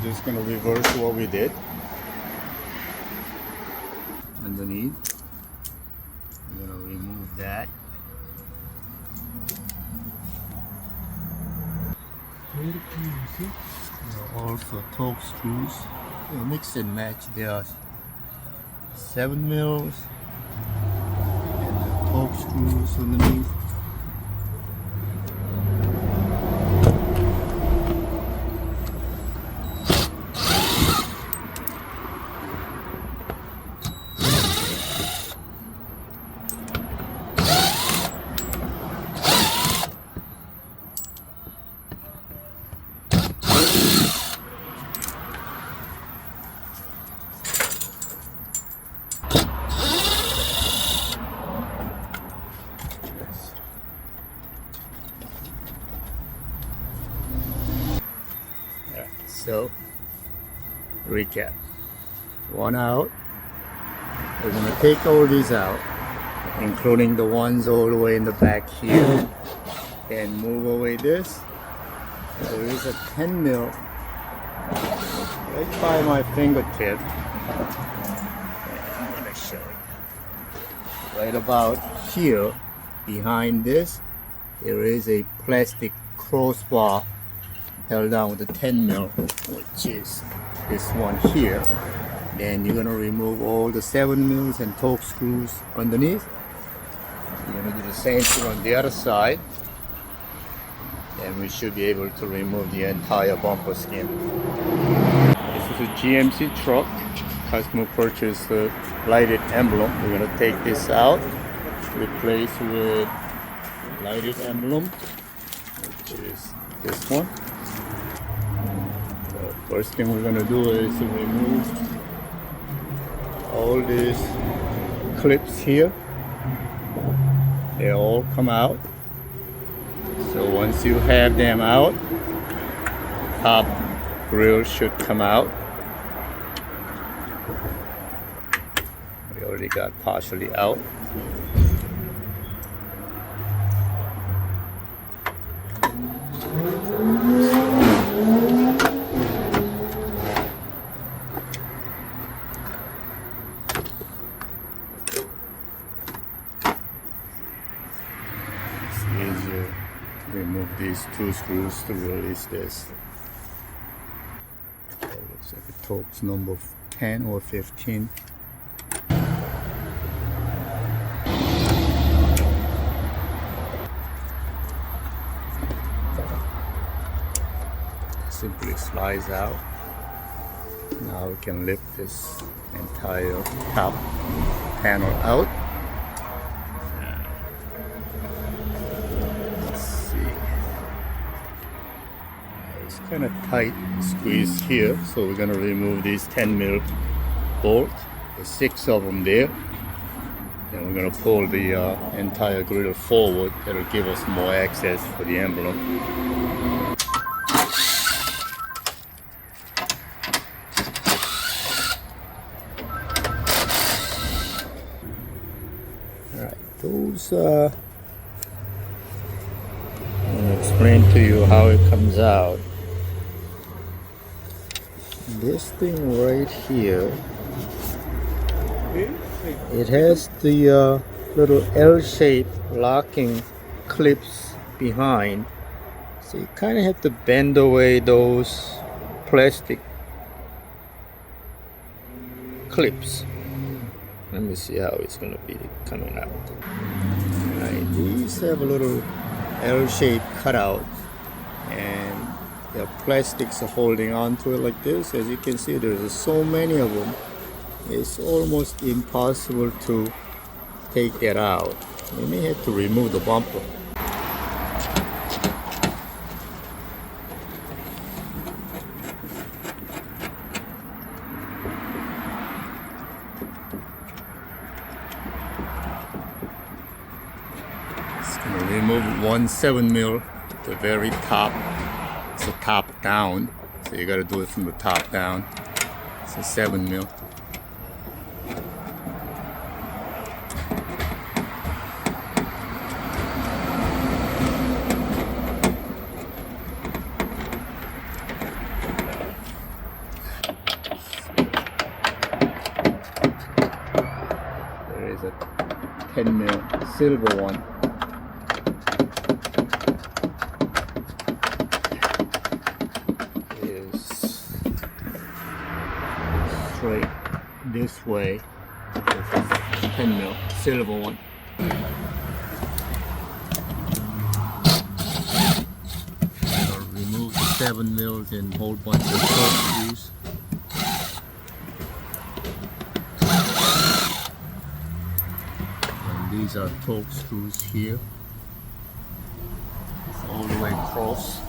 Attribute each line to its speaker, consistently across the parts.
Speaker 1: just going to reverse what we did. Underneath, we're going to remove that. Also Torx screws, mix and match. There are 7 mils and the Torx screws underneath. So, recap. One out. We're going to take all these out, including the ones all the way in the back here, and move away this. There is a 10 mil right by my fingertip. I'm going to show you. Right about here, behind this, there is a plastic crossbar held down with a 10 mil, which is this one here. Then you're going to remove all the 7 mils and Torx screws underneath. You're going to do the same thing on the other side. Then we should be able to remove the entire bumper skin. This is a GMC truck. Customer purchased the lighted emblem. We're going to take this out, replace with lighted emblem, which is this one. First thing we're going to do is to remove all these clips here. They all come out. So once you have them out, the top grill should come out. We already got partially out. Easier to remove these 2 screws to release this. That looks like a Torx number 10 or 15. Simply slides out. Now we can lift this entire top panel out. Kind of tight squeeze here, so we're going to remove these 10 mil bolts. There's 6 of them there, and we're going to pull the entire grill forward. That'll give us more access for the emblem. Alright, those I'm going to explain to you how it comes out. This thing right here, it has the little L-shaped locking clips behind, so you kind of have to bend away those plastic clips. Let me see how it's going to be coming out. Right, these have a little L-shaped cutout, and the plastics are holding on to it like this. As you can see, there's so many of them, it's almost impossible to take that out. We may have to remove the bumper. Just gonna remove 1 7 mil at the very top. It's a top down, so you got to do it from the top down. It's a 7 mil. 10 mil silver one. Is straight this way. This is 10 mil silver one. I'll remove the 7 mils and a whole bunch of Torx screws. These are Torx screws here. It's all the way across.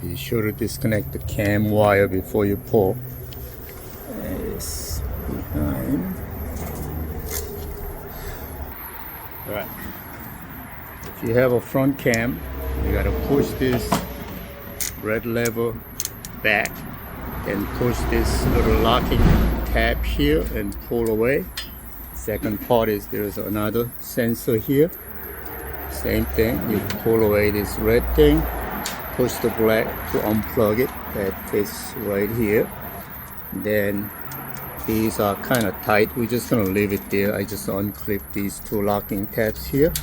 Speaker 1: Be sure to disconnect the cam wire before you pull. It's behind. Alright. If you have a front cam, you gotta push this red lever back and push this little locking tab here and pull away. Second part is there's another sensor here. Same thing, you pull away this red thing. Push the black to unplug it. That fits right here. Then these are kind of tight. We're just gonna leave it there. I just unclip these two locking tabs here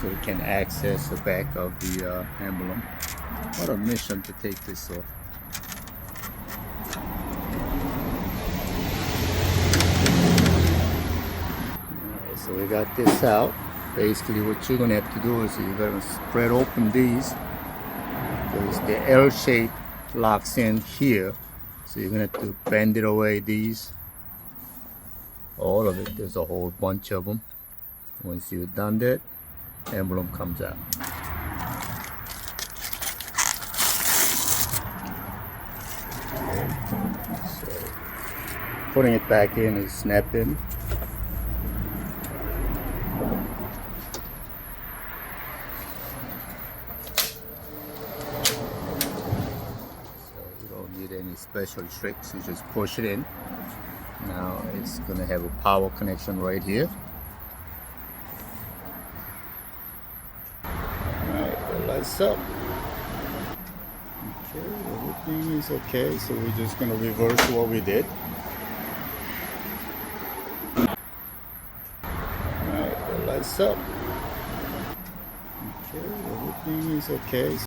Speaker 1: so we can access the back of the emblem. What a mission to take this off. Alright, so we got this out. Basically what you're gonna have to do is you're gonna spread open these. Because the L shape locks in here, so you're gonna have to bend it away. These, all of it. There's a whole bunch of them. Once you've done that, emblem comes out. So putting it back in is snap in. Any special tricks, you just push it in. Now it's gonna have a power connection right here. Alright, the lights up. Okay, everything is okay, so we're just gonna reverse what we did. Alright, the lights up. Okay, everything is okay.